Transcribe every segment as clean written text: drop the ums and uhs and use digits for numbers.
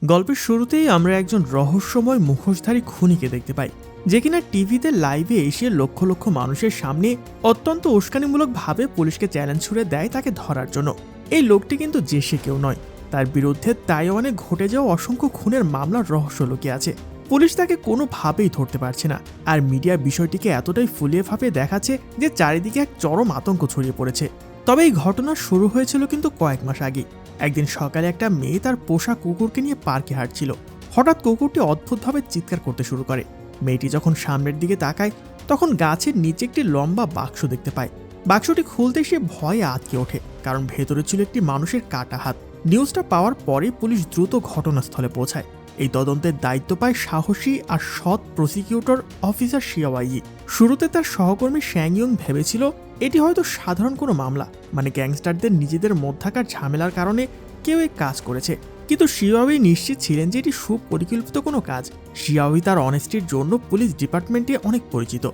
গল্পের শুরুতেই আমরা একজন রহস্যময় মুখোশধারী খুনিকে দেখতে পাই, যে কিনা টিভিতে লাইভে এসে লক্ষ লক্ষ মানুষের সামনে অত্যন্ত উস্কানিমূলকভাবে পুলিশকে চ্যালেঞ্জ ছুড়ে দেয় তাকে ধরার জন্য। এই লোকটি কিন্তু যে সে কেউ নয়, তার বিরুদ্ধে তাইওয়ানে ঘটে যাওয়া অসংখ্য খুনের মামলার রহস্য লুকিয়ে আছে। পুলিশ তাকে কোনোভাবেই ধরতে পারছে না, আর মিডিয়া বিষয়টিকে এতটাই ফুলিয়ে ফাঁপিয়ে দেখাচ্ছে যে চারিদিকে এক চরম আতঙ্ক ছড়িয়ে পড়েছে। তবে এই ঘটনা শুরু হয়েছিল কিন্তু কয়েক মাস আগে। একদিন সকালে একটা মেয়ে তার পোষা কুকুরকে নিয়ে পার্কে হাঁটছিল। হঠাৎ কুকুরটি অদ্ভুতভাবে চিৎকার করতে শুরু করে। মেয়েটি যখন সামনের দিকে তাকায়, তখন গাছের নিচে একটি লম্বা বাক্স দেখতে পায়। বাক্সটি খুলতে সে ভয়ে আটকে ওঠে, কারণ ভেতরে ছিল একটি মানুষের কাটা হাত। নিউজটা পাওয়ার পরে পুলিশ দ্রুত ঘটনাস্থলে পৌঁছায়। এই তদন্তের দায়িত্ব পায় সাহসী আর সৎ প্রসিকিউটর অফিসার শিয়াওয়াই। শুরুতে তার সহকর্মী শ্যাংইয়ং ভেবেছিল এটি হয়তো সাধারণ কোনো মামলা, মানে গ্যাংস্টারদের নিজেদের মধ্যাকার ঝামেলার কারণে কেউ এই কাজ করেছে। কিন্তু শিয়াওই নিশ্চিত ছিলেন যে এটি সুপরিকল্পিত কোনো কাজ। শিয়াওই তার অনেস্টির জন্য পুলিশ ডিপার্টমেন্টে অনেক পরিচিত,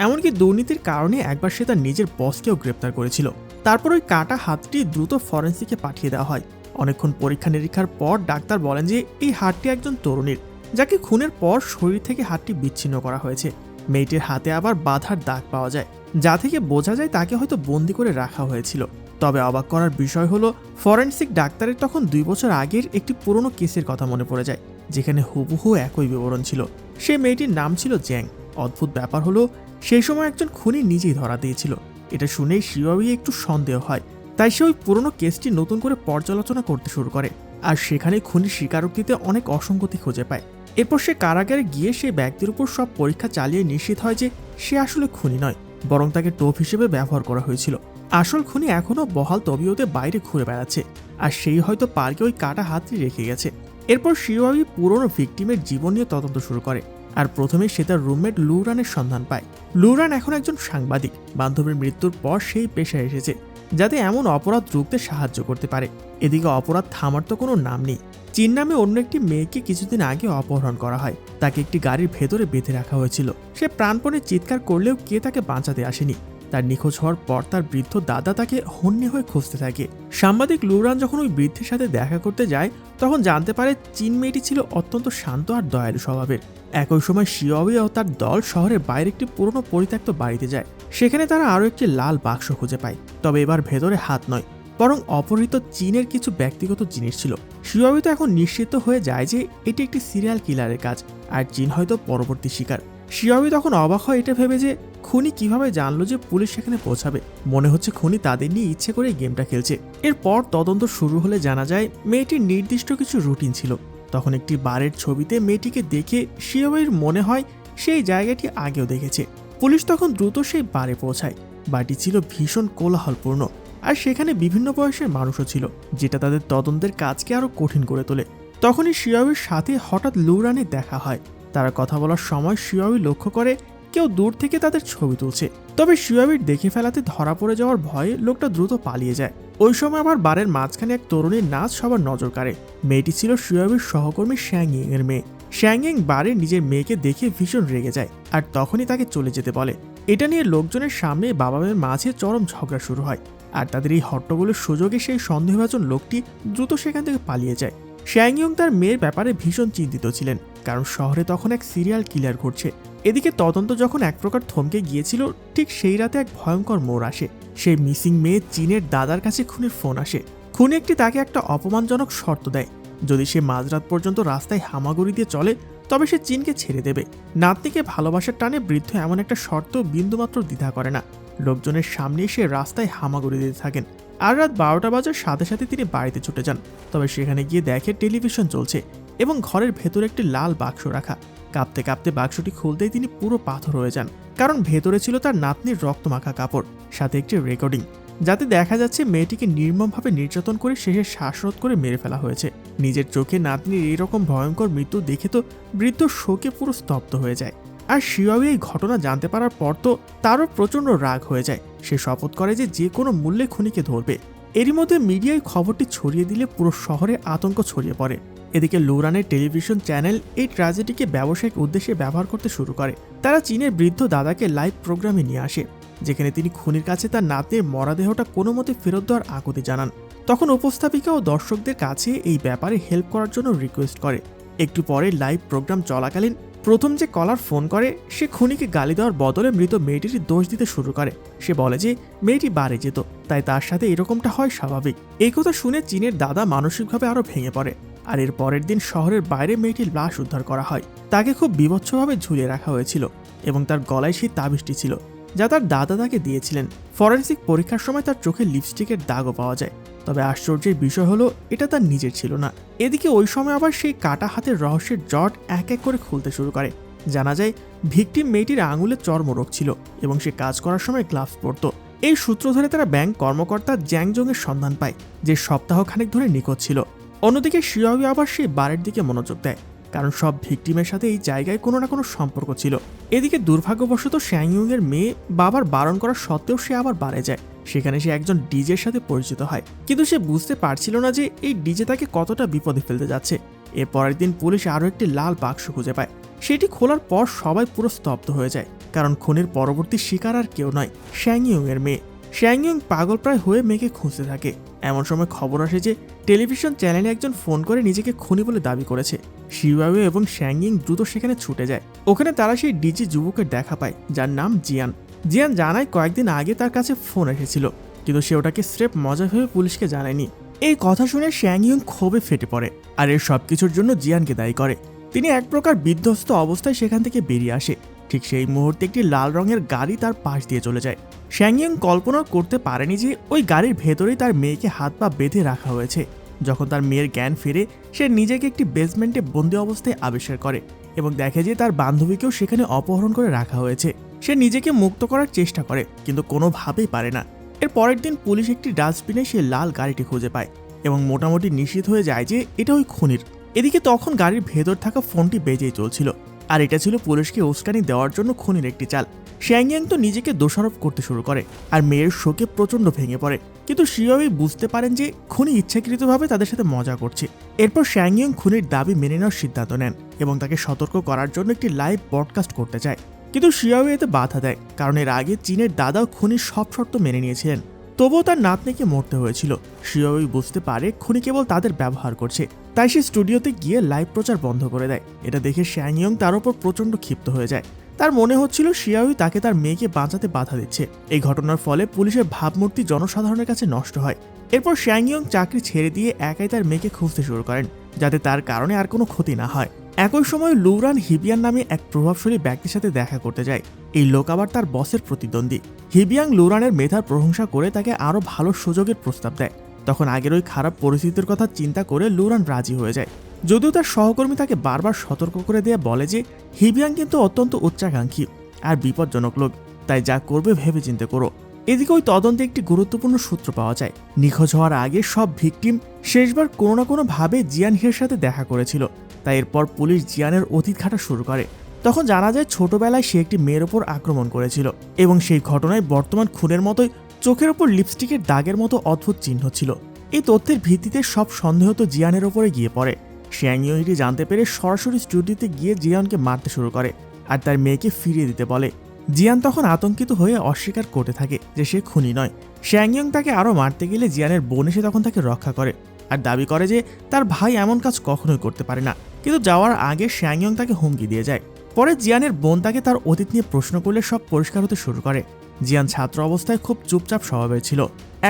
এমনকি দুর্নীতির কারণে একবার সে তার নিজের বসকেও গ্রেপ্তার করেছিল। তারপর ওই কাটা হাতটি দ্রুত ফরেন্সিকে পাঠিয়ে দেওয়া হয়। অনেকক্ষণ পরীক্ষা নিরীক্ষার পর ডাক্তার বলেন যে এই হাতটি একজন তরুণীর, যাকে খুনের পর শরীর থেকে হাতটি বিচ্ছিন্ন করা হয়েছে। মেয়েটির হাতে আবার বাধার দাগ পাওয়া যায়, যা থেকে বোঝা যায় তাকে হয়তো বন্দি করে রাখা হয়েছিল। তবে অবাক করার বিষয় হলো, ফরেন্সিক ডাক্তারের তখন 2 বছর আগের একটি পুরনো কেসের কথা মনে পড়ে যায়, যেখানে হুবহু একই বিবরণ ছিল। সে মেয়েটির নাম ছিল জ্যাং। অদ্ভুত ব্যাপার হলো, সেই সময় একজন খুনি নিজেই ধরা দিয়েছিল। এটা শুনেই শিয়াওই একটু সন্দেহ হয়, তাই সে ওই পুরনো কেসটি নতুন করে পর্যালোচনা করতে শুরু করে। আর সেখানে খুনির স্বীকারোক্তিতে অনেক অসঙ্গতি খুঁজে পায়। এরপর সে কারাগারে গিয়ে সেই ব্যক্তির উপর সব পরীক্ষা চালিয়ে নিশ্চিত হয় যে সে আসলে খুনি নয়, বরং তাকে টোপ হিসেবে ব্যবহার করা হয়েছিল। আসল খুনি এখনও বহাল তবিয়তে বাইরে ঘুরে বেড়াচ্ছে, আর সেই হয়তো পার্কে ওই কাটা হাতটি রেখে গেছে। এরপর শিওয়াই পুরনো ভিকটিমের জীবন নিয়ে তদন্ত শুরু করে, আর প্রথমে সে তার রুমমেট লুরানের সন্ধান পায়। লুরান এখন একজন সাংবাদিক। বান্ধবীর মৃত্যুর পর সেই পেশায় এসেছে যাতে এমন অপরাধ রুখতে সাহায্য করতে পারে। এদিকে অপরাধ থামার তো কোনো নাম নেই। চীন নামে অন্য একটি মেয়েকে কিছুদিন আগে অপহরণ করা হয়। তাকে একটি গাড়ির ভেতরে বেঁধে রাখা হয়েছিল। সে প্রাণপণে চিৎকার করলেও কে তাকে বাঁচাতে আসেনি। তার নিখোঁজ হওয়ার পর তার বৃদ্ধ দাদা তাকে হন্যে হয়ে খুঁজতে থাকে। সাংবাদিক লুরান যখন ওই বৃদ্ধের সাথে দেখা করতে যায়, তখন জানতে পারে চীন মেয়েটি ছিল অত্যন্ত শান্ত আর দয়ালু স্বভাবের। একই সময় শিয়াওই ও তার দল শহরের বাইরে একটি পুরনো পরিত্যক্ত বাড়িতে যায়। সেখানে তারা আরও একটি লাল বাক্স খুঁজে পায়, তবে এবার ভেতরে হাত নয়, বরং অপহৃত চীনের কিছু ব্যক্তিগত জিনিস ছিল। শিয়াওই তো এখন নিশ্চিত হয়ে যায় যে এটি একটি সিরিয়াল কিলারের কাজ, আর চীন হয়তো পরবর্তী শিকার। শিয়াওই তখন অবাক হয় এটা ভেবে যে খুনি কিভাবে জানলো যে পুলিশ সেখানে পৌঁছাবে। মনে হচ্ছে খুনি তাদের নিয়ে ইচ্ছে করে গেমটা খেলছে। এরপর তদন্ত শুরু হলে জানা যায় মেয়েটির নির্দিষ্ট কিছু রুটিন ছিল। তখন একটি বারের ছবিতে মেয়েটিকে দেখে শিয়াওয়ের মনে হয় সেই জায়গাটি আগেও দেখেছে। পুলিশ তখন দ্রুত সেই বারে পৌঁছায়। বাড়িটি ছিল ভীষণ কোলাহলপূর্ণ, আর সেখানে বিভিন্ন বয়সের মানুষও ছিল, যেটা তাদের তদন্তের কাজকে আরো কঠিন করে তোলে। তখনই শিয়াওয়ের সাথে হঠাৎ লুরানের দেখা হয়। তারা কথা বলার সময় শিয়াওই লক্ষ্য করে কেউ দূর থেকে তাদের ছবি তুলছে। তবে শিয়াওয়ের দেখে ফেলাতে ধরা পড়ে যাওয়ার ভয়ে লোকটা দ্রুত পালিয়ে যায়। ওই সময় আবার বারের মাঝখানে এক তরুণীর নাচ সবার নজর কাড়ে। মেয়েটি ছিল শিয়াওয়ের সহকর্মী শ্যাংইং এর মেয়ে। শ্যাংইং বারে নিজের মেয়েকে দেখে ভীষণ রেগে যায়, আর তখনই তাকে চলে যেতে বলে। এটা নিয়ে লোকজনের সামনে বাবা মেয়ের মাঝে চরম ঝগড়া শুরু হয়, আর তাদের এই হট্টগোলের সুযোগে সেই সন্দেহভাজন লোকটি দ্রুত সেখান থেকে পালিয়ে যায়। শ্যাংইয়ং তার মেয়ের ব্যাপারে ভীষণ চিন্তিত ছিলেন, কারণ শহরে তখন এক সিরিয়াল কিলার ঘটছে। এদিকে তদন্ত যখন এক প্রকার থমকে গিয়েছিল, ঠিক সেই রাতে এক ভয়ঙ্কর মোড় আসে। সেই মিসিং মেয়ে চীনের দাদার কাছে খুনির ফোন আসে। খুনি তাকে একটা অপমানজনক শর্ত দেয়, যদি সে মাঝরাত পর্যন্ত রাস্তায় হামাগুড়ি দিয়ে চলে তবে সে চীনকে ছেড়ে দেবে। নাতনিকে ভালোবাসার টানে বৃদ্ধ এমন একটা শর্ত বিন্দুমাত্র দ্বিধা করে না। লোকজনের সামনে এসে রাস্তায় হামাগুড়ি দিতে থাকেন। আর রাত 12টা বাজার সাথে সাথে তিনি বাড়িতে ছুটে যান। তবে সেখানে গিয়ে দেখে টেলিভিশন চলছে এবং ঘরের ভেতরে একটি লাল বাক্স রাখা। কাঁপতে কাঁপতে বাক্সটি খুলতেই তিনি পুরো পাথর হয়ে যান, কারণ ভেতরে ছিল তার নাতনির রক্তমাখা কাপড়, সাথে একটি রেকর্ডিং, যাতে দেখা যাচ্ছে মেয়েটিকে নির্মমভাবে নির্যাতন করে শেষে শ্বাসরোধ করে মেরে ফেলা হয়েছে। নিজের চোখে নাতনির এইরকম ভয়ঙ্কর মৃত্যু দেখে তো বৃদ্ধ শোকে পুরো স্তব্ধ হয়ে যায়। আর শিয়াওই এই ঘটনা জানতে পারার পর তো তারও প্রচণ্ড রাগ হয়ে যায়। সে শপথ করে যে যে কোনো মূল্যে খুনিকে ধরবে। এরই মধ্যে মিডিয়ায় খবরটি ছড়িয়ে দিলে পুরো শহরে আতঙ্ক ছড়িয়ে পড়ে। এদিকে লুরানের টেলিভিশন চ্যানেল এই ট্র্যাজেডিকে ব্যবসায়িক উদ্দেশ্যে ব্যবহার করতে শুরু করে। তারা চীনের বৃদ্ধ দাদাকে লাইভ প্রোগ্রামে নিয়ে আসে, যেখানে তিনি খুনির কাছে তার নাতনির মরাদেহটা কোনো মতে ফেরত দেওয়ার আকুতি জানান। তখন উপস্থাপিকা ও দর্শকদের কাছে এই ব্যাপারে হেল্প করার জন্য রিকোয়েস্ট করে। একটু পরে লাইভ প্রোগ্রাম চলাকালীন প্রথম যে কলার ফোন করে সে খুনিকে গালি দেওয়ার বদলে মৃত মেয়েটির দোষ দিতে শুরু করে। সে বলে যে মেয়েটি বারে যেত, তাই তার সাথে এরকমটা হয় স্বাভাবিক। এই কথা শুনে চীনের দাদা মানসিকভাবে আরো ভেঙে পড়ে। আর এর পরের দিন শহরের বাইরে মেয়েটির লাশ উদ্ধার করা হয়। তাকে খুব বীভৎসভাবে ঝুলিয়ে রাখা হয়েছিল এবং তার গলায় সেই তাবিজটি ছিল যা তার দাদা তাকে দিয়েছিলেন। ফরেন্সিক পরীক্ষার সময় তার চোখে লিপস্টিকের দাগও পাওয়া যায়, তবে আশ্চর্যের বিষয় হলো এটা তার নিজের ছিল না। এদিকে ওই সময় আবার সেই কাটা হাতের রহস্যের জট এক এক করে খুলতে শুরু করে। জানা যায় ভিকটিম মেয়েটির আঙুলে চর্মরোগ ছিল এবং সে কাজ করার সময় গ্লাভস পরত। এই সূত্র ধরে তারা ব্যাংক কর্মকর্তা জ্যাংজংয়ের সন্ধান পায়, যে সপ্তাহখানেক ধরে নিখোঁজ ছিল। অন্যদিকে শিয়াওয়ে আবার সেই বারের দিকে মনোযোগ দেয়, কারণ সব ভিকটিমের সাথে এই জায়গায় কোনো না কোনো সম্পর্ক ছিল। এদিকে দুর্ভাগ্যবশত শ্যাংইউং এর মেয়ে বাবার বারণ করা সত্ত্বেও সে আবার বারে যায়। সেখানে সে একজন ডিজের সাথে পরিচিত হয়, কিন্তু সে বুঝতে পারছিল না যে এই ডিজে তাকে কতটা বিপদে ফেলতে যাচ্ছে। এর পরের দিন পুলিশ আরও একটি লাল বাক্স খুঁজে পায়। সেটি খোলার পর সবাই পুরো স্তব্ধ হয়ে যায়, কারণ খুনির পরবর্তী শিকার আর কেউ নয়, শ্যাংইউং এর মেয়ে। শ্যাংইউং পাগলপ্রায় হয়ে মেয়েকে খুঁজতে থাকে। এমন সময় খবর আসে যে টেলিভিশন চ্যানেলে একজন ফোন করে নিজেকে খুনি বলে দাবি করেছে। শিওয়াওয়ে এবং শ্যাংইং দ্রুত সেখানে ছুটে যায়। ওখানে তারা সেই ডিজি যুবকের দেখা পায়, যার নাম জিয়ান। জিয়ান জানায় কয়েকদিন আগে তার কাছে ফোন এসেছিল, কিন্তু সে ওটাকে স্রেফ মজা ভেবে পুলিশকে জানায়নি। এই কথা শুনে শ্যাংইং ক্ষোভে ফেটে পড়ে আর এর সবকিছুর জন্য জিয়ানকে দায়ী করে। তিনি এক প্রকার বিধ্বস্ত অবস্থায় সেখান থেকে বেরিয়ে আসে। ঠিক সেই মুহূর্তে একটি লাল রঙের গাড়ি তার পাশ দিয়ে চলে যায়। শ্যাংইং কল্পনা করতে পারেনি যে ওই গাড়ির ভেতরেই তার মেয়েকে হাত পা বেঁধে রাখা হয়েছে। যখন তার মেয়ের জ্ঞান ফিরে, সে নিজেকে একটি বেসমেন্টে বন্দি অবস্থায় আবিষ্কার করে এবং দেখে যে তার বান্ধবীকেও সেখানে অপহরণ করে রাখা হয়েছে। সে নিজেকে মুক্ত করার চেষ্টা করে, কিন্তু কোনোভাবেই পারে না। এর পরের দিন পুলিশ একটি ডাস্টবিনে সেই লাল গাড়িটি খুঁজে পায় এবং মোটামুটি নিশ্চিত হয়ে যায় যে এটা ওই খুনির। এদিকে তখন গাড়ির ভেতর থাকা ফোনটি বেজেই চলছিল, আর এটা ছিল পুলিশকে উস্কানি দেওয়ার জন্য খুনির একটি চাল। শ্যাংইং তো নিজেকে দোষারোপ করতে শুরু করে আর মেয়ের শোকে প্রচণ্ড ভেঙে পড়ে, কিন্তু শিয়াওয়ে বুঝতে পারেন যে খুনি ইচ্ছাকৃতভাবে তাদের সাথে মজা করছে। এরপর শ্যাংইং খুনির দাবি মেনে নেওয়ার সিদ্ধান্ত নেন এবং তাকে সতর্ক করার জন্য একটি লাইভ ব্রডকাস্ট করতে চায়। কিন্তু শিয়াওয়ে এতে বাধা দেয়, কারণ এর আগে চীনের দাদাও খুনির সব শর্ত মেনে নিয়েছিলেন। তবুও তার নাতনিকে মরতে হয়েছিল। শিয়াওয়ে বুঝতে পারে খুনি কেবল তাদের ব্যবহার করছে, তাই সে স্টুডিওতে গিয়ে লাইভ প্রচার বন্ধ করে দেয়। এটা দেখে শ্যাংইং তার উপর প্রচণ্ড ক্ষিপ্ত হয়ে যায়। তার মনে হচ্ছিল শিয়াওয়ে তাকে তার মেয়েকে বাঁচাতে বাধা দিচ্ছে। এই ঘটনার ফলে পুলিশের ভাবমূর্তি জনসাধারণের কাছে নষ্ট হয়। এরপর শ্যাংইং চাকরি ছেড়ে দিয়ে একাই তার মেয়েকে খুঁজতে শুরু করেন, যাতে তার কারণে আর কোনো ক্ষতি না হয়। একই সময় লুরান হিবিয়ান নামে এক প্রভাবশালী ব্যক্তির সাথে দেখা করতে যায়। এই লোক আবার তার বসের প্রতিদ্বন্দ্বী। হিবিয়াং লুরানের মেধার প্রশংসা করে তাকে আরও ভালো সুযোগের প্রস্তাব দেয়। তখন আগের ওই খারাপ পরিস্থিতির কথা চিন্তা করে লুরান রাজি হয়ে যায়, যদিও তার সহকর্মী তাকে বারবার সতর্ক করে দিয়ে বলে যে হিবিয়াং কিন্তু অত্যন্ত উচ্চাকাঙ্ক্ষী আর বিপজ্জনক লোক, তাই যা করবে ভেবে চিন্তে করো। এদিকে ওই তদন্তে একটি গুরুত্বপূর্ণ সূত্র পাওয়া যায়। নিখোঁজ হওয়ার আগে সব ভিকটিম শেষবার কোনো না কোনোভাবে জিয়ান হির সাথে দেখা করেছিল, তাই এরপর পুলিশ জিয়ানের অতীত ঘাটা শুরু করে। তখন জানা যায় ছোটবেলায় সে একটি মেয়ের ওপর আক্রমণ করেছিল এবং সেই ঘটনায় বর্তমান খুনের মতোই চোখের ওপর লিপস্টিকের দাগের মতো অদ্ভুত চিহ্ন ছিল। এই তথ্যের ভিত্তিতে সব সন্দেহ তো জিয়ানের ওপরে গিয়ে পড়ে। শ্যাংইং এটি জানতে পেরে সরাসরি স্টুডিওতে গিয়ে জিয়ানকে মারতে শুরু করে আর তার মেয়েকে ফিরিয়ে দিতে বলে। জিয়ান তখন আতঙ্কিত হয়ে অস্বীকার করতে থাকে যে সে খুনি নয়। শ্যাংইং তাকে আরও মারতে গেলে জিয়ানের বোন এসে তখন তাকে রক্ষা করে আর দাবি করে যে তার ভাই এমন কাজ কখনোই করতে পারে না। কিন্তু যাওয়ার আগে শ্যাংইং তাকে হুমকি দিয়ে যায়। পরে জিয়ানের বোন তাকে তার অতীত নিয়ে প্রশ্ন করলে সব পরিষ্কার হতে শুরু করে। জিয়ান ছাত্র অবস্থায় খুব চুপচাপ স্বভাবের ছিল।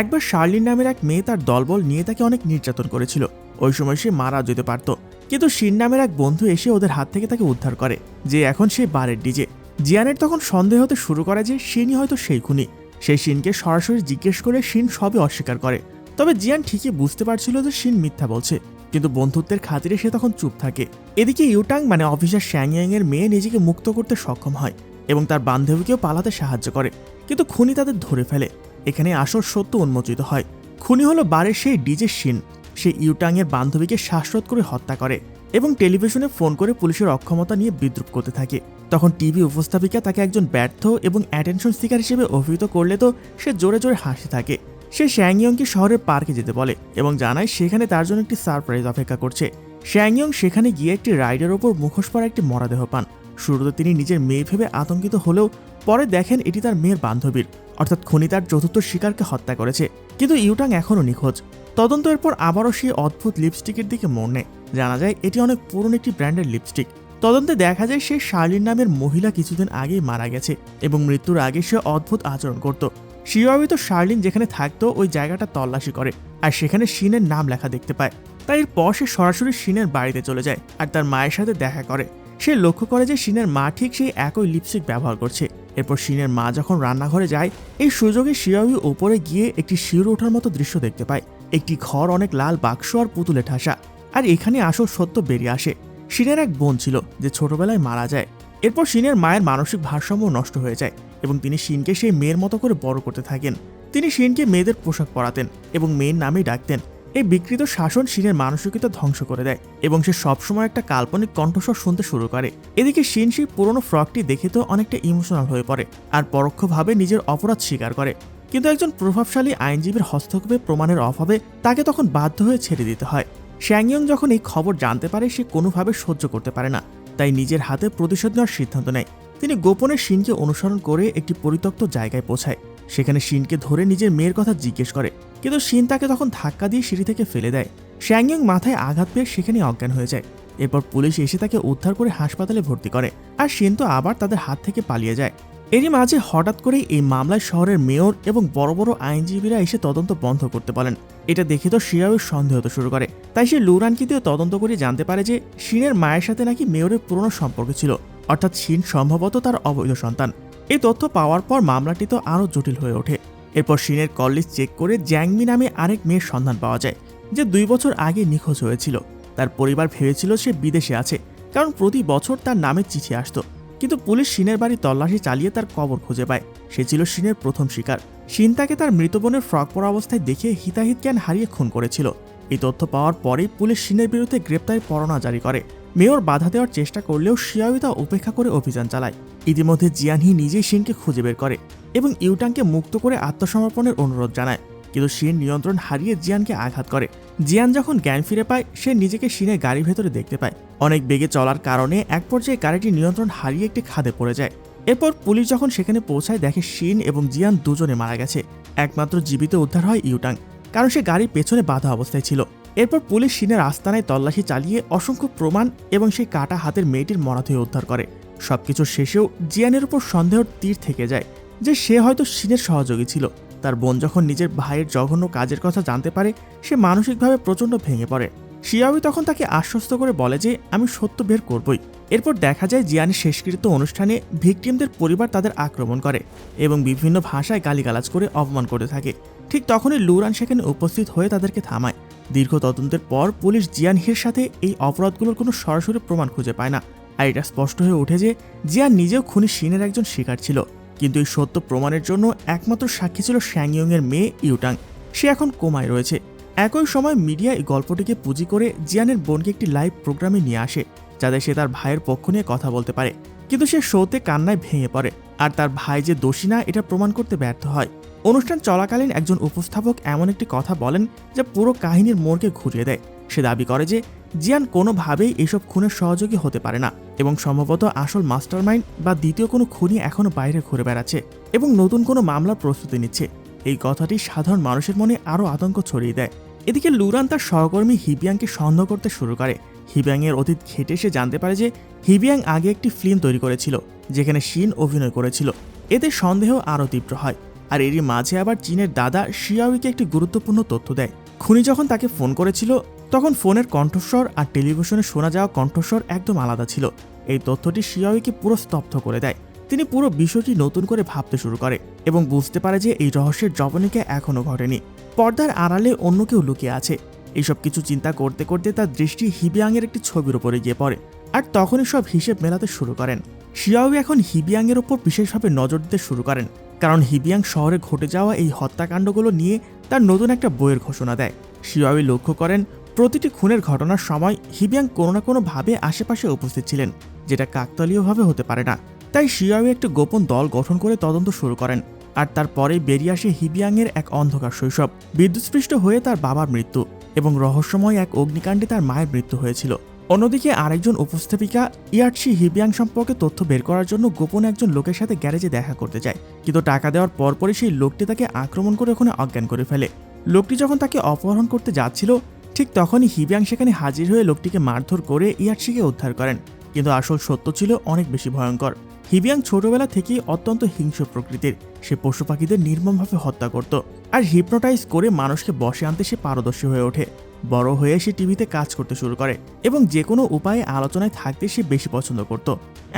একবার শার্লিন নামের এক মেয়ে তার দলবল নিয়ে তাকে অনেক নির্যাতন করেছিল। ওই সময় সে মারা যেতে পারত, কিন্তু শিন নামের এক বন্ধু এসে ওদের হাত থেকে তাকে উদ্ধার করে, যে এখন সেই বারের ডিজে। জিয়ানের তখন সন্দেহ হতে শুরু করে যে শিনই হয়তো সেই খুনি। সেই শিনকে সরাসরি জিজ্ঞেস করে শিন সবই অস্বীকার করে। তবে জিয়ান ঠিকই বুঝতে পারছিল যে শিন মিথ্যা বলছে, কিন্তু বন্ধুত্বের খাতিরে সে তখন চুপ থাকে। এদিকে ইউটাং মানে অফিসার শ্যাংইং এর মেয়ে নিজেকে মুক্ত করতে সক্ষম হয় এবং তার বান্ধবীকেও পালাতে সাহায্য করে, কিন্তু খুনি তাদের ধরে ফেলে। এখানে আসল সত্য উন্মোচিত হয়। খুনি হলো বারের সেই ডিজে শিন। সে ইউটাং এর বান্ধবীকে শ্বাসরোধ করে হত্যা করে এবং টেলিভিশনে ফোন করে পুলিশের অক্ষমতা নিয়ে বিদ্রুপ করতে থাকে। তখন টিভি উপস্থাপিকা তাকে একজন ব্যর্থ এবং অ্যাটেনশন সিকার হিসেবে অভিহিত করলে তো সে জোরে জোরে হাসতে থাকে। সে শ্যাংইংকে শহরের পার্কে যেতে বলে এবং জানায় সেখানে তার জন্য একটি সারপ্রাইজ অপেক্ষা করছে। শ্যাংইং সেখানে গিয়ে একটি রাইডের ওপর মুখোশ পরা একটি মরাদেহ পান। শুরুতে তিনি নিজের মেয়ে ভেবে আতঙ্কিত হলেও পরে দেখেন এটি তার মেয়ের বান্ধবীর, অর্থাৎ খুনি তার চতুর্থ শিকারকে হত্যা করেছে। কিন্তু ইউটাং এখনও নিখোঁজ। তদন্ত এরপর আবারও সেই অদ্ভুত লিপস্টিকের দিকে মোড় নেয়। জানা যায় এটি অনেক পুরনো একটি ব্র্যান্ডের লিপস্টিক। তদন্তে দেখা যায় সে শার্লিন নামের মহিলা কিছুদিন আগেই মারা গেছে এবং মৃত্যুর আগে সে অদ্ভুত আচরণ করত। শিয়াওই তো শার্লিন যেখানে থাকতো ওই জায়গাটা তল্লাশি করে আর সেখানে শিনের নাম লেখা দেখতে পায়। তাই এরপর সে সরাসরি শিনের বাড়িতে চলে যায় আর তার মায়ের সাথে দেখা করে। সে লক্ষ্য করে যে শিনের মা ঠিক সেই একই লিপস্টিক ব্যবহার করছে। এরপর শিনের মা যখন রান্নাঘরে যায়, এই সুযোগে শিয়াওই ওপরে গিয়ে একটি শিউরে ওঠার মতো দৃশ্য দেখতে পায়। একটি ঘর, অনেক লাল বাক্স আর পুতুলে ঠাসা। আর এখানে আসল সত্য বেরিয়ে আসে। শিনের এক বোন ছিল যে ছোটবেলায় মারা যায়। এরপর শিনের মায়ের মানসিক ভারসাম্য নষ্ট হয়ে যায় এবং তিনি শিনকে সেই মেয়ের মতো করে বড় করতে থাকেন। তিনি শিনকে মেয়েদের পোশাক পরাতেন এবং মেয়ের নামেই ডাকতেন। এই বিকৃত শাসন শিনের মানসিকতা ধ্বংস করে দেয় এবং সে সবসময় একটা কাল্পনিক কণ্ঠস্বর শুনতে শুরু করে। এদিকে শিন সেই পুরনো ফ্রকটি দেখে তো অনেকটা ইমোশনাল হয়ে পড়ে আর পরোক্ষভাবে নিজের অপরাধ স্বীকার করে। কিন্তু একজন প্রভাবশালী আইনজীবীর হস্তক্ষেপে প্রমাণের অভাবে তাকে তখন বাধ্য হয়ে ছেড়ে দিতে হয়। শ্যাংইয়ং যখন এই খবর জানতে পারে সে কোনোভাবে সহ্য করতে পারে না, তাই নিজের হাতে প্রতিশোধ নেওয়ার সিদ্ধান্ত নেয়। তিনি গোপনে শিনকে অনুসরণ করে একটি পরিত্যক্ত জায়গায় পৌঁছায়। সেখানে শিনকে ধরে নিজের মেয়ের কথা জিজ্ঞেস করে, কিন্তু শিন তাকে তখন ধাক্কা দিয়ে সিঁড়ি থেকে ফেলে দেয়। শ্যাংইয়ং মাথায় আঘাত পেয়ে সেখানে অজ্ঞান হয়ে যায়। এরপর পুলিশ এসে তাকে উদ্ধার করে হাসপাতালে ভর্তি করে আর শিন তো আবার তাদের হাত থেকে পালিয়ে যায়। এরই মাঝে হঠাৎ করেই এই মামলায় শহরের মেয়র এবং বড় বড় আইনজীবীরা এসে তদন্ত বন্ধ করতে বলেন। এটা দেখে তো শিয়াওয়ের সন্দেহ হতে শুরু করে। তাই সে লুরানকে দিয়ে তদন্ত করে জানতে পারে যে শিনের মায়ের সাথে নাকি মেয়রের পুরনো সম্পর্ক ছিল, অর্থাৎ শিন সম্ভবত তার অবৈধ সন্তান। এই তথ্য পাওয়ার পর মামলাটি তো আরও জটিল হয়ে ওঠে। এরপর শিনের কল লিস্ট চেক করে জ্যাংমি নামে আরেক মেয়ের সন্ধান পাওয়া যায়, যে 2 বছর আগে নিখোঁজ হয়েছিল। তার পরিবার ভেবেছিল সে বিদেশে আছে, কারণ প্রতি বছর তার নামে চিঠি আসতো। কিন্তু পুলিশ শিনের বাড়ি তল্লাশি চালিয়ে তার কবর খুঁজে পায়। সে ছিল শিনের প্রথম শিকার। শিন তাকে তার মৃত বোনের ফ্রক পরা অবস্থায় দেখে হিতাহিত জ্ঞান হারিয়ে খুন করেছিল। এই তথ্য পাওয়ার পরেই পুলিশ শিনের বিরুদ্ধে গ্রেপ্তারি পরোয়ানা জারি করে। মেয়র বাধা দেওয়ার চেষ্টা করলেও শিয়াওই তা উপেক্ষা করে অভিযান চালায়। ইতিমধ্যে জিয়ানহি নিজেই শিনকে খুঁজে বের করে এবং ইউটাংকে মুক্ত করে আত্মসমর্পণের অনুরোধ জানায়। কিন্তু শিন নিয়ন্ত্রণ হারিয়ে জিয়ানকে আঘাত করে। জিয়ান যখন জ্ঞান ফিরে পায়, সে নিজেকে শিনের গাড়ির ভেতরে দেখতে পায়। অনেক বেগে চলার কারণে এক পর্যায়ে গাড়িটি নিয়ন্ত্রণ হারিয়ে একটি খাদে পড়ে যায়। এরপর পুলিশ যখন সেখানে পৌঁছায়, দেখে শিন এবং জিয়ান দুজনে মারা গেছে। একমাত্র জীবিত উদ্ধার হয় ইউটাং, কারণ সে গাড়ির পেছনে বাধা অবস্থায় ছিল। এরপর পুলিশ শিনের আস্তানায় তল্লাশি চালিয়ে অসংখ্য প্রমাণ এবং সেই কাটা হাতের মেয়েটির মরদেহ উদ্ধার করে। সবকিছুর শেষেও জিয়ানের উপর সন্দেহের তীর থেকে যায় যে সে হয়তো শিনের সহযোগী ছিল। তার বোন যখন নিজের ভাইয়ের জঘন্য কাজের কথা জানতে পারে, সে মানসিকভাবে প্রচণ্ড ভেঙে পড়ে। শিয়াওই তখন তাকে আশ্বস্ত করে বলে যে আমি সত্য বের করবই। এরপর দেখা যায় জিয়ানের শেষকৃত্য অনুষ্ঠানে ভিকটিমদের পরিবার তাদের আক্রমণ করে এবং বিভিন্ন ভাষায় গালিগালাজ করে অপমান করতে থাকে। ঠিক তখনই লুরান সেখানে উপস্থিত হয়ে তাদেরকে থামায়। দীর্ঘ তদন্তের পর পুলিশ জিয়ানহির সাথে এই অপরাধগুলোর কোনো সরাসরি প্রমাণ খুঁজে পায় না। আর এটা স্পষ্ট হয়ে ওঠে যে জিয়ান নিজেও খুনি শিনের একজন শিকার ছিল। কিন্তু এই সত্য প্রমাণের জন্য একমাত্র সাক্ষী ছিল শ্যাংইয়ং এর মেয়ে ইউটাং। সে এখন কোমায় রয়েছে। একই সময় মিডিয়া এই গল্পটিকে পুঁজি করে জিয়ানের বোনকে একটি লাইভ প্রোগ্রামে নিয়ে আসে, যাতে সে তার ভাইয়ের পক্ষ নিয়ে কথা বলতে পারে। কিন্তু সে শোতে কান্নায় ভেঙে পড়ে আর তার ভাই যে দোষী না এটা প্রমাণ করতে ব্যর্থ হয়। অনুষ্ঠান চলাকালীন একজন উপস্থাপক এমন একটি কথা বলেন যা পুরো কাহিনীর মোড়কে ঘুরিয়ে দেয়। সে দাবি করে যে জিয়ান কোনোভাবেই এসব খুনের সহযোগী হতে পারে না এবং সম্ভবত আসল মাস্টারমাইন্ড বা দ্বিতীয় কোনো খুনি এখনও বাইরে ঘুরে বেড়াচ্ছে এবং নতুন কোনো মামলার প্রস্তুতি নিচ্ছে। এই কথাটি সাধারণ মানুষের মনে আরও আতঙ্ক ছড়িয়ে দেয়। এদিকে লুরান তার সহকর্মী হিবিয়াংকে সন্দেহ করতে শুরু করে। হিবিয়াংয়ের অতীত ঘেঁটে সে জানতে পারে যে হিবিয়াং আগে একটি ফিল্ম তৈরি করেছিল যেখানে শিন অভিনয় করেছিল। এতে সন্দেহ আরও তীব্র হয়। আর এরই মাঝে আবার চীনের দাদা শিয়াওইকে একটি গুরুত্বপূর্ণ তথ্য দেয়। খুনি যখন তাকে ফোন করেছিল তখন ফোনের কণ্ঠস্বর আর টেলিভিশনে শোনা যাওয়া কণ্ঠস্বর একদম আলাদা ছিল। এই তথ্যটি শিয়াওইকে পুরো স্তব্ধ করে দেয়। তিনি পুরো বিষয়টি নতুন করে ভাবতে শুরু করে এবং বুঝতে পারে যে এই রহস্যের জবনিকা এখনও ঘটেনি। পর্দার আড়ালে অন্য কেউ লুকিয়ে আছে। এইসব কিছু চিন্তা করতে করতে তার দৃষ্টি হিবিয়াংয়ের একটি ছবির উপরে গিয়ে পড়ে আর তখনই সব হিসেব মেলাতে শুরু করেন। শিয়াওই এখন হিবিয়াংয়ের ওপর বিশেষভাবে নজর দিতে শুরু করেন, কারণ হিবিয়াং শহরে ঘটে যাওয়া এই হত্যাকাণ্ডগুলো নিয়ে তার নতুন একটা বইয়ের ঘোষণা দেয়। শিয়াওই লক্ষ্য করেন প্রতিটি খুনের ঘটনার সময় হিবিয়াং কোনো না কোনোভাবে আশেপাশে উপস্থিত ছিলেন, যেটা কাকতালীয়ভাবে হতে পারে না। তাই শিয়াওই একটি গোপন দল গঠন করে তদন্ত শুরু করেন। আর তারপরেই বেরিয়ে আসে হিবিয়াংয়ের এক অন্ধকার শৈশব, বিদ্যুৎস্পৃষ্ট হয়ে তার বাবার মৃত্যু এবং রহস্যময় এক অগ্নিকাণ্ডে তার মায়ের মৃত্যু হয়েছিল। অন্যদিকে আরেকজন উপস্থাপিকা ইয়াটশি হিবিয়াং সম্পর্কে তথ্য বের করার জন্য গোপনে একজন লোকের সাথে গ্যারেজে দেখা করতে যায়, কিন্তু টাকা দেওয়ার পরপরই সেই লোকটি তাকে আক্রমণ করে ওখানে অজ্ঞান করে ফেলে। লোকটি যখন তাকে অপহরণ করতে যাচ্ছিল ঠিক তখনই হিবিয়াং সেখানে হাজির হয়ে লোকটিকে মারধর করে ইয়াটশিকে উদ্ধার করেন। কিন্তু আসল সত্য ছিল অনেক বেশি ভয়ঙ্কর। হিবিয়াং ছোটবেলা থেকেই অত্যন্ত হিংস্র প্রকৃতির। সে পশু পাখিদের নির্মমভাবে হত্যা করত আর হিপনোটাইজ করে মানুষকে বশে আনতে সে পারদর্শী হয়ে ওঠে। বড় হয়ে সে টিভিতে কাজ করতে শুরু করে এবং যে কোনো উপায়ে আলোচনায় থাকতে সে বেশি পছন্দ করত,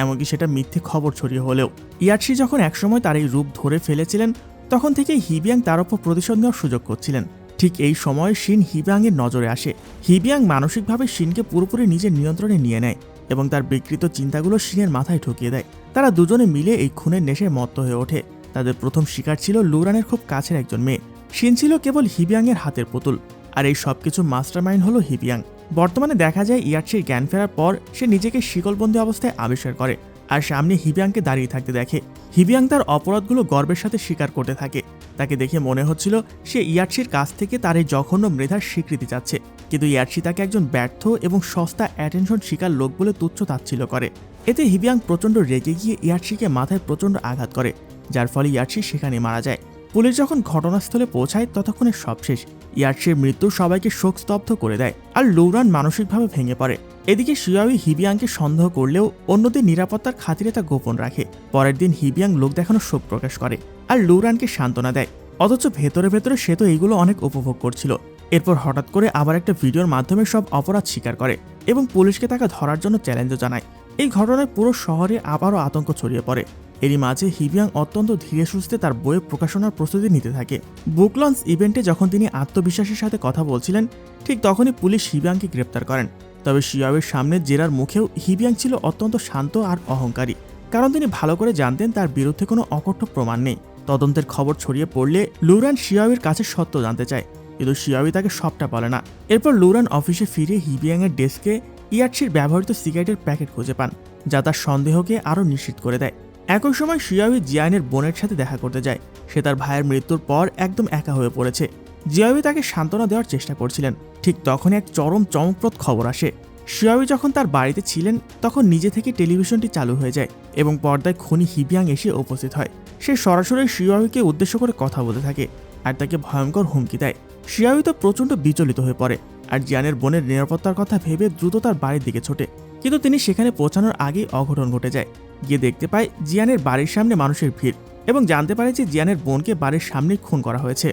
এমনকি সেটা মিথ্যে খবর ছড়িয়ে হলেও। ইয়াটশি যখন একসময় তার এই রূপ ধরে ফেলেছিলেন তখন থেকেই হিবিয়াং তার উপর প্রতিশোধ নেওয়ার সুযোগ করছিলেন। ঠিক এই সময় শিন হিবিয়াংয়ের নজরে আসে। হিবিয়াং মানসিকভাবে শিনকে পুরোপুরি নিজের নিয়ন্ত্রণে নিয়ে নেয় এবং তার বিকৃত চিন্তাগুলো শিনের মাথায় ঢুকিয়ে দেয়। তারা দুজনে মিলে এই খুনের নেশায় মত্ত হয়ে ওঠে। তাদের প্রথম শিকার ছিল লুরানের খুব কাছের একজন মেয়ে। শিন ছিল কেবল হিবিয়াংয়ের হাতের পুতুল, আর এই সবকিছু মাস্টারমাইন্ড হলো হিবিয়াং। বর্তমানে দেখা যায় ইয়াটশির জ্ঞান ফেরার পর সে নিজেকে শিকলবন্দি অবস্থায় আবিষ্কার করে আর সামনে হিবিয়াংকে দাঁড়িয়ে থাকতে দেখে। হিবিয়াং তার অপরাধগুলো গর্বের সাথে স্বীকার করতে থাকে। তাকে দেখে মনে হচ্ছিল সে ইয়াটশির কাছ থেকে তার এই জঘন্য মৃধার স্বীকৃতি চাচ্ছে, কিন্তু ইয়াটশি তাকে একজন ব্যর্থ এবং সস্তা অ্যাটেনশন শিকার লোক বলে তুচ্ছ তাচ্ছিল্য করে। এতে হিবিয়াং প্রচণ্ড রেগে গিয়ে ইয়াটশিকে মাথায় প্রচণ্ড আঘাত করে, যার ফলে ইয়াটশি সেখানে মারা যায়। পুলিশ যখন ঘটনাস্থলে পৌঁছায় ততক্ষণে সব শেষ। ইয়াটশির মৃত্যু সবাইকে শোকস্তব্ধ করে দেয় আর লুরান মানসিকভাবে ভেঙে পড়ে। এদিকে শিয়াওই হিবিয়াংকে সন্দেহ করলেও অন্যদের নিরাপত্তার খাতিরে তা গোপন রাখে। পরের দিন হিবিয়াং লোক দেখানোর শোক প্রকাশ করে আর লুরানকে সান্ত্বনা দেয়, অথচ ভেতরে ভেতরে সে তো এইগুলো অনেক উপভোগ করছিল। এরপর হঠাৎ করে আবার একটা ভিডিওর মাধ্যমে সব অপরাধ স্বীকার করে এবং পুলিশকে তাকে ধরার জন্য চ্যালেঞ্জও জানায়। এই ঘটনায় পুরো শহরে আবারও আতঙ্ক ছড়িয়ে পড়ে। এরই মাঝে হিবিয়াং অত্যন্ত ধীরে সুস্থে তার বইয়ের প্রকাশনার প্রস্তুতি নিতে থাকে। বুক লঞ্চ ইভেন্টে যখন তিনি আত্মবিশ্বাসের সাথে কথা বলছিলেন ঠিক তখনই পুলিশ হিবিয়াংকে গ্রেপ্তার করেন। তবে শিয়াওয়ের সামনে জেরার মুখেও হিবিয়াং ছিল অত্যন্ত শান্ত আর অহংকারী, কারণ তিনি ভালো করে জানতেন তার বিরুদ্ধে কোনো অকথ্য প্রমাণ নেই। তদন্তের খবর ছড়িয়ে পড়লে লুরান শিয়াওয়ের কাছে সত্য জানতে চায়, কিন্তু শিয়াওয়ে তাকে সবটা বলে না। এরপর লুরান অফিসে ফিরে হিবিয়াংয়ের ডেস্কে ইয়াটশির ব্যবহৃত সিগারেটের প্যাকেট খুঁজে পান, যা তার সন্দেহকে আরও নিশ্চিত করে দেয়। একই সময় শিয়াওয়ে জিয়ানের বোনের সাথে দেখা করতে যায়। সে তার ভাইয়ের মৃত্যুর পর একদম একা হয়ে পড়েছে। জিয়াওয়ে তাকে সান্ত্বনা দেওয়ার চেষ্টা করছিলেন। ঠিক তখনই এক চরম চমকপ্রদ খবর আসে। শিয়াওয়ে যখন তার বাড়িতে ছিলেন তখন নিজে থেকে টেলিভিশনটি চালু হয়ে যায় এবং পর্দায় খুনি হিবিয়াং এসে উপস্থিত হয়। সে সরাসরি শিয়াওয়েকে উদ্দেশ্য করে কথা বলতে থাকে আর তাকে ভয়ঙ্কর হুমকি দেয়। শিয়াওয়ে তো প্রচণ্ড বিচলিত হয়ে পড়ে আর জিয়ানের বোনের নিরাপত্তার কথা ভেবে দ্রুত তার বাড়ির দিকে ছোটে, কিন্তু তিনি সেখানে পৌঁছানোর আগেই অঘটন ঘটে যায়। গিয়ে দেখতে পায় জিয়ানের বাড়ির সামনে মানুষের ভিড় এবং জানতে পারে যে জিয়ানের বোনকে বাড়ির সামনেই খুন করা হয়েছে।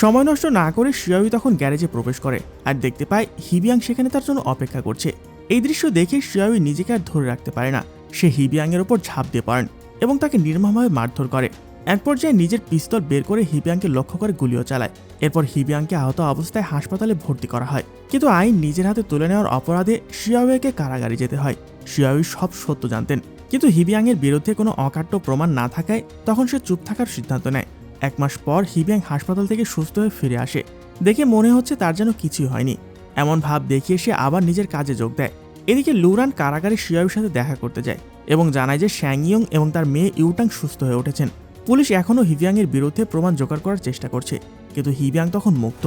সময় নষ্ট না করে শিয়াওয়ে তখন গ্যারেজে প্রবেশ করে আর দেখতে পায় হিবিয়াং সেখানে তার জন্য অপেক্ষা করছে। এই দৃশ্য দেখে শিয়াওয়ে নিজেকে আর ধরে রাখতে পারে না। সে হিবিয়াংয়ের ওপর ঝাঁপ দিয়ে পড়েন এবং তাকে নির্মমভাবে মারধর করে। এক পর্যায়ে নিজের পিস্তল বের করে হিবিয়াংকে লক্ষ্য করে গুলিও চালায়। এরপর হিবিয়াংকে আহত অবস্থায় হাসপাতালে ভর্তি করা হয়, কিন্তু আইন নিজের হাতে তুলে নেওয়ার অপরাধে শিয়াওয়েকে কারাগারে যেতে হয়। শিয়াওয়ে সব সত্য জানতেন, কিন্তু হিবিয়াংয়ের বিরুদ্ধে কোনো অকাট্য প্রমাণ না থাকায় তখন সে চুপ থাকার সিদ্ধান্ত নেয়। 1 মাস পর হিবিয়াং হাসপাতাল থেকে সুস্থ হয়ে ফিরে আসে। দেখে মনে হচ্ছে তার যেন কিছুই হয়নি, এমন ভাব দেখিয়ে সে আবার নিজের কাজে যোগ দেয়। এদিকে লুরান কারাগারে শিয়াওয়ের সাথে দেখা করতে যায় এবং জানায় যে শ্যাংইয়ং এবং তার মেয়ে ইউটাং সুস্থ হয়ে উঠেছেন। পুলিশ এখনও হিবিয়াংয়ের বিরুদ্ধে প্রমাণ জোগাড় করার চেষ্টা করছে, কিন্তু হিবিয়াং তখন মুক্ত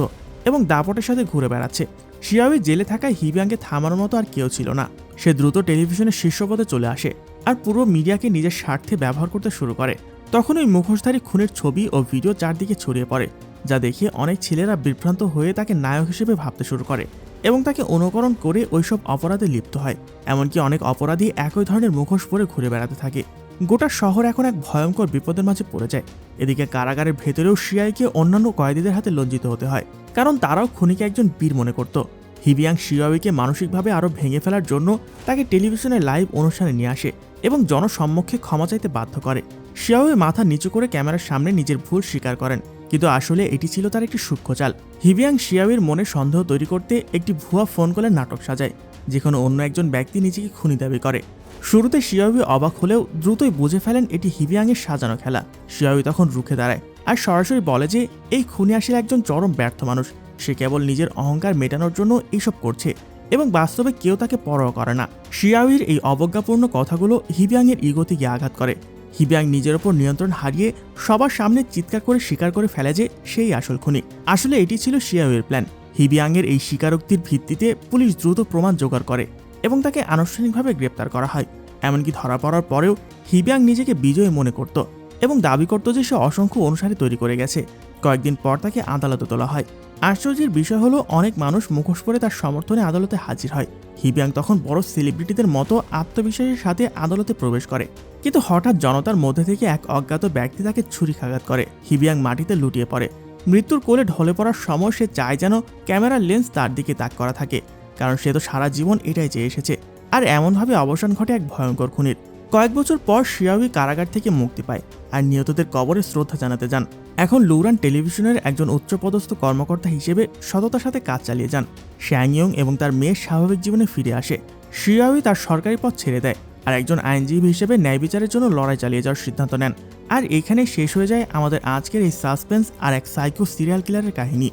এবং দাপটের সাথে ঘুরে বেড়াচ্ছে। শিয়াওয়ে জেলে থাকায় হিবিয়াংকে থামানোর মতো আর কেউ ছিল না। সে দ্রুত টেলিভিশনের শীর্ষপদে চলে আসে আর পুরো মিডিয়াকে নিজের স্বার্থে ব্যবহার করতে শুরু করে। তখন ওই মুখোশধারী খুনের ছবি ও ভিডিও চারদিকে ছড়িয়ে পড়ে, যা দেখে অনেক ছেলেরা বিভ্রান্ত হয়ে তাকে নায়ক হিসেবে ভাবতে শুরু করে এবং তাকে অনুকরণ করে ওইসব অপরাধে লিপ্ত হয়। এমনকি অনেক অপরাধী একই ধরনের মুখোশ পরে ঘুরে বেড়াতে থাকে। গোটা শহর এখন এক ভয়ঙ্কর বিপদের মাঝে পড়ে যায়। এদিকে কারাগারের ভেতরেও শিয়াইকে অন্যান্য কয়েদিদের হাতে লজ্জিত হতে হয়, কারণ তারাও খুনিকে একজন বীর মনে করত। হিবিয়াং শিয়াওয়েকে মানসিকভাবে আরও ভেঙে ফেলার জন্য তাকে টেলিভিশনের লাইভ অনুষ্ঠানে নিয়ে আসে এবং জনসম্মুখে ক্ষমা চাইতে বাধ্য করে। শিয়াওয়ে মাথা নিচু করে ক্যামেরার সামনে নিজের ভুল স্বীকার করেন, কিন্তু আসলে এটি ছিল তার একটি সূক্ষ্ম চাল। হিবিয়াং শিয়াওয়ের মনে সন্দেহ তৈরি করতে একটি ভুয়া ফোন কলের নাটক সাজায়, যেখানে অন্য একজন ব্যক্তি নিজেকে খুনি দাবি করে। শুরুতে শিয়াওয়ে অবাক হলেও দ্রুতই বুঝে ফেলেন এটি হিবিয়াংয়ের সাজানো খেলা। শিয়াওয়ে তখন রুখে দাঁড়ায় আর সরাসরি বলে যে এই খুনি আসলে একজন চরম ব্যর্থ মানুষ। সে কেবল নিজের অহংকার মেটানোর জন্য এইসব করছে এবং বাস্তবে কেউ তাকে পরোয়া করে না। শিয়াওয়ের এই অবজ্ঞাপূর্ণ কথাগুলো হিবিয়াংয়ের ইগোতে গিয়ে আঘাত করে। হিবিয়াং নিজের ওপর নিয়ন্ত্রণ হারিয়ে সবার সামনে চিৎকার করে স্বীকার করে ফেলে যে সেই আসল খুনি। আসলে এটি ছিল শিয়াওয়ের প্ল্যান। হিবিয়াংয়ের এই স্বীকারোক্তির ভিত্তিতে পুলিশ দ্রুত প্রমাণ জোগাড় করে এবং তাকে আনুষ্ঠানিকভাবে গ্রেপ্তার করা হয়। এমনকি ধরা পড়ার পরেও হিবিয়াং নিজেকে বিজয়ী মনে করত এবং দাবি করত যে সে অসংখ্য অনুসারী তৈরি করে গেছে। কয়েকদিন পর তাকে আদালতে তোলা হয় আশ্চর্যের বিষয় হলো অনেক মানুষ মুখোশ পরে তার সমর্থনে আদালতে হাজির হয়। হিবিয়াং তখন বড় সেলিব্রিটিদের মতো আত্মবিশ্বাসের সাথে আদালতে প্রবেশ করে, কিন্তু হঠাৎ জনতার মধ্যে থেকে এক অজ্ঞাত ব্যক্তি তাকে ছুরিকাঘাত করে। হিবিয়াং মাটিতে লুটিয়ে পড়ে। মৃত্যুর কোলে ঢলে পড়ার সময় সে চায় যেন ক্যামেরার লেন্স তার দিকে তাক করা থাকে, কারণ সে তো সারা জীবন এটাই চেয়ে এসেছে। আর এমনভাবে অবসান ঘটে এক ভয়ঙ্কর খুনির। কয়েক বছর পর শিয়াওয়ি কারাগার থেকে মুক্তি পায় আর নিহতদের কবরে শ্রদ্ধা জানাতে যান। এখন লুরান টেলিভিশনের একজন উচ্চপদস্থ কর্মকর্তা হিসেবে সততার সাথে কাজ চালিয়ে যান। শ্যাংইয়ং এবং তার মেয়ের স্বাভাবিক জীবনে ফিরে আসে। শিয়াওয়ি তার সরকারি পদ ছেড়ে দেয় আর একজন আইনজীবী হিসেবে ন্যায় বিচারের জন্য লড়াই চালিয়ে যাওয়ার সিদ্ধান্ত নেন। আর এখানে শেষ হয়ে যায় আমাদের আজকের এই সাসপেন্স আর এক সাইকো সিরিয়াল কিলারের কাহিনী।